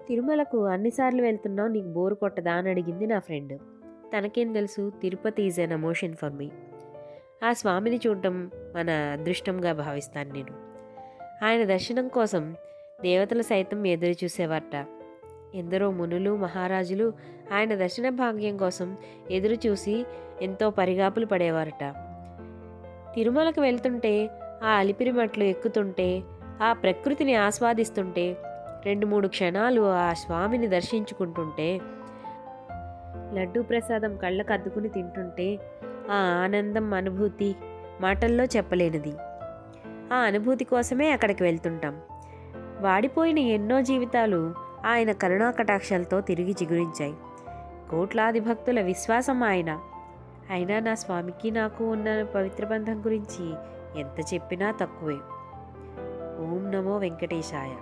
తిరుమలకు అన్నిసార్లు వెళ్తున్నావు, నీకు బోరు కొట్టదా అని అడిగింది నా ఫ్రెండ్. తనకేం తెలుసు, Tirupati is an emotion for me. ఆ స్వామిని చూడటం మన అదృష్టంగా భావిస్తాను నేను. ఆయన దర్శనం కోసం దేవతలు సైతం ఎదురు చూసేవారట. ఎందరో మునులు మహారాజులు ఆయన దర్శన భాగ్యం కోసం ఎదురు చూసి ఎంతో పరిగాపులు పడేవారట. తిరుమలకు వెళ్తుంటే, ఆ అలిపిరి మెట్లు ఎక్కుతుంటే, ఆ ప్రకృతిని ఆస్వాదిస్తుంటే, 2-3 క్షణాలు ఆ స్వామిని దర్శించుకుంటుంటే, లడ్డూ ప్రసాదం కళ్ళకు అద్దుకుని తింటుంటే ఆ ఆనందం, అనుభూతి మాటల్లో చెప్పలేనిది. ఆ అనుభూతి కోసమే అక్కడికి వెళ్తుంటాం. వాడిపోయిన ఎన్నో జీవితాలు ఆయన కరుణా కటాక్షాలతో తిరిగి చిగురించాయి. కోట్లాది భక్తుల విశ్వాసం ఆయన. అయినా నా స్వామికి నాకు ఉన్న పవిత్ర బంధం గురించి ఎంత చెప్పినా తక్కువే. ఓం నమో వెంకటేశాయ.